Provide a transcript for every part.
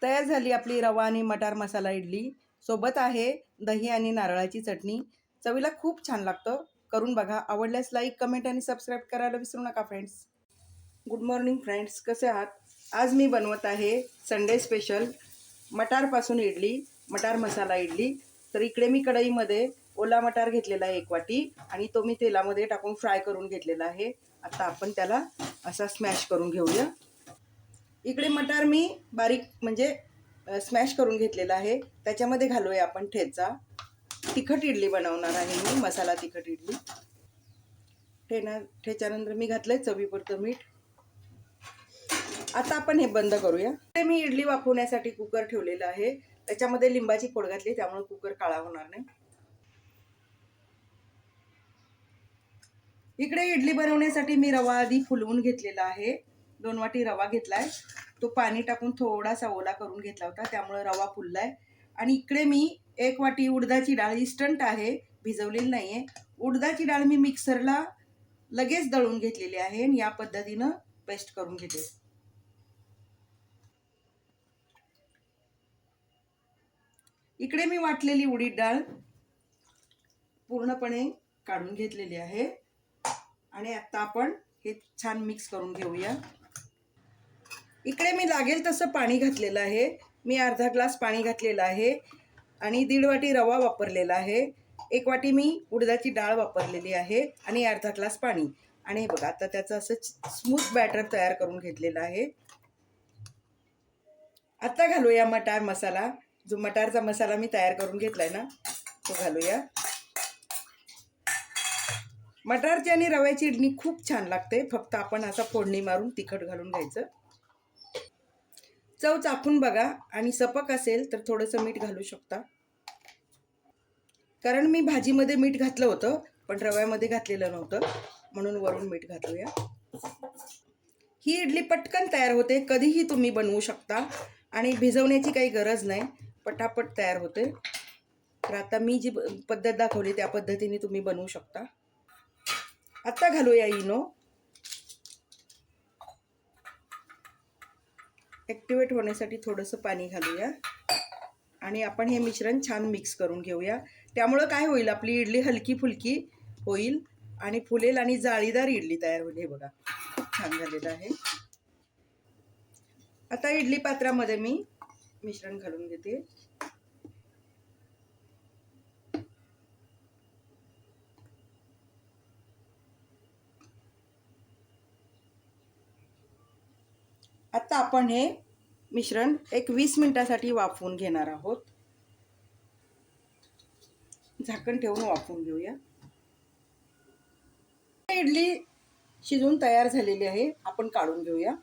तयार झाली आपली रवा आणि मटार मसाला इडली. सोबत आहे दही आणि नारळाची चटणी. चवीला खूप छान लागतं. करून बघा. आवडल्यास लाईक, कमेंट आणि सबस्क्राईब करायला विसरू नका फ्रेंड्स. गुड मॉर्निंग फ्रेंड्स, कसे आहात? आज मी बनवत आहे संडे स्पेशल मटारपासून इडली, मटार मसाला इडली. तर इकडे मी कढईमध्ये ओला मटार घेतलेला आहे 1 वाटी आणि तो मी तेलामध्ये टाकून फ्राय करून घेतलेला आहे. आता आपण त्याला असा स्मॅश करून घेऊया. इकडे मटार मी बारीक म्हणजे स्मॅश करून घेतलेला आहे. त्याच्यामध्ये घालूया आपण ठेचा. तिखट इडली बनवणार आहे मी, मसाला तिखट इडली. ठेच्यानंतर मी घातलंय चवीपुरतं मीठ. आता आपण हे बंद करूया. ते मी इडली वाफवण्यासाठी कुकर ठेवलेला आहे. त्याच्यामध्ये लिंबाची फोड घातली, त्यामुळे कुकर काळा होणार नाही. इकडे इडली बनवण्यासाठी मी रवा आधी फुलवून घेतलेला आहे. 2 वाटी रवा घेतलाय. तो पाणी टाकून थोडासा ओला करून घेतला होता, त्यामुळे रवा फुललाय. आणि इकडे मी 1 वाटी उडदाची डाळ इन्स्टंट आहे, भिजवलेली नाहीये. उडदाची डाळ मी मिक्सरला लगेच दळून घेतलेली आहे आणि या पद्धतीनं पेस्ट करून घेते. इकडे मी वाटलेली उडीद डाळ पूर्णपणे काढून घेतलेली आहे आणि आता आपण हे छान मिक्स करून घेऊया. इकडे मी लागेल तसं पाणी घातलेलं आहे. मी अर्धा ग्लास पाणी घातलेलं आहे आणि 1.5 वाटी रवा वापरलेला आहे. 1 वाटी मी उडदाची डाळ वापरलेली आहे आणि अर्धा ग्लास पाणी. आणि बघा आता त्याचं असं स्मूथ बॅटर तयार करून घेतलेलं आहे. आता घालूया मटार मसाला. जो मटारचा मसाला मी तयार करून घेतलाय ना, तो घालूया. मटारची आणि रव्याची इडली खूप छान लागते. फक्त आपण असा फोडणी मारून तिखट घालून घ्यायचं. चव चाखून बघा आणि सपक असेल तर थोडंसं मीठ घालू शकता. कारण मी भाजीमध्ये मीठ घातलं होतं, पण रव्यामध्ये घातलेलं नव्हतं, म्हणून वरून मीठ घालूया. ही इडली पटकन तयार होते. कधीही तुम्ही बनवू शकता आणि भिजवण्याची काही गरज नाही, पटापट तयार होते. तर आता मी जी पद्धत दाखवली त्या पद्धतीने तुम्ही बनवू शकता. आता घालूया इनो. ॲक्टिवेट होण्यासाठी थोडंसं पाणी घालूया आणि आपण हे मिश्रण छान मिक्स करून घेऊया. त्यामुळं काय होईल, आपली इडली हलकी फुलकी होईल आणि फुलेल आणि जाळीदार इडली तयार होईल. हे बघा खूप छान झालेलं आहे. आता इडली पात्रामध्ये मी मिश्रण घालून घेते. आता आपण हे मिश्रण एक 20 मिनिटासाठी वाफवून घेणार आहोत. झाकण ठेवून वाफवून घेऊया. इडली शिजून तयार झालेली आहे. आपण काढून घेऊया.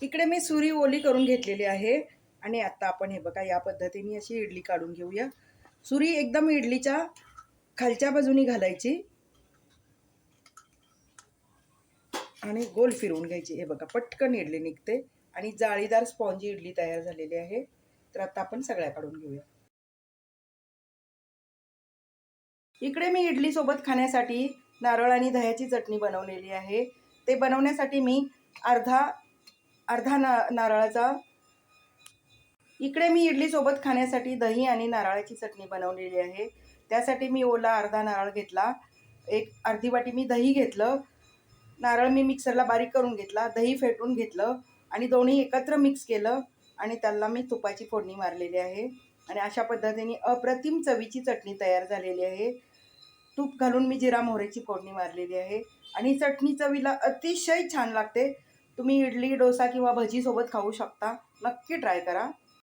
इकडे मी सुरी ओली करून घेतलेली आहे आणि आता आपण हे बघा या पद्धतीने अशी इडली काढून घेऊया. सुरी एकदम इडलीच्या खालच्या बाजूनी घालायची आणि गोल फिरवून घ्यायची. हे बघा पटकन इडली निघते आणि जाळीदार स्पॉन्जी इडली तयार झालेली आहे. तर आता आपण सगळ्या काढून घेऊया. इकडे मी इडली सोबत खाण्यासाठी नारळ आणि दह्याची चटणी बनवलेली आहे. ते बनवण्यासाठी मी अर्धा नारळाचा. इकडे मी इडली सोबत खाण्यासाठी दही आणि नारळाची चटणी बनवलेली आहे. त्यासाठी मी ओला अर्धा नारळ घेतला. अर्धी वाटी मी दही घेतलं. नारळ मी मिक्सरला बारीक करून घेतला. दही फेटून घेतलं आणि दोन्ही एकत्र मिक्स केलं आणि त्याला मी तुपाची फोडणी मारलेली आहे. आणि अशा पद्धतीने अप्रतिम चवीची चटणी तयार झालेली आहे. तूप घालून मी जिरा मोहरीची फोडणी मारलेली आहे आणि चटणी चवीला अतिशय छान लागते. तुम्ही इडली, डोसा किंवा भजीसोबत खाऊ शकता. नक्की ट्राय करा.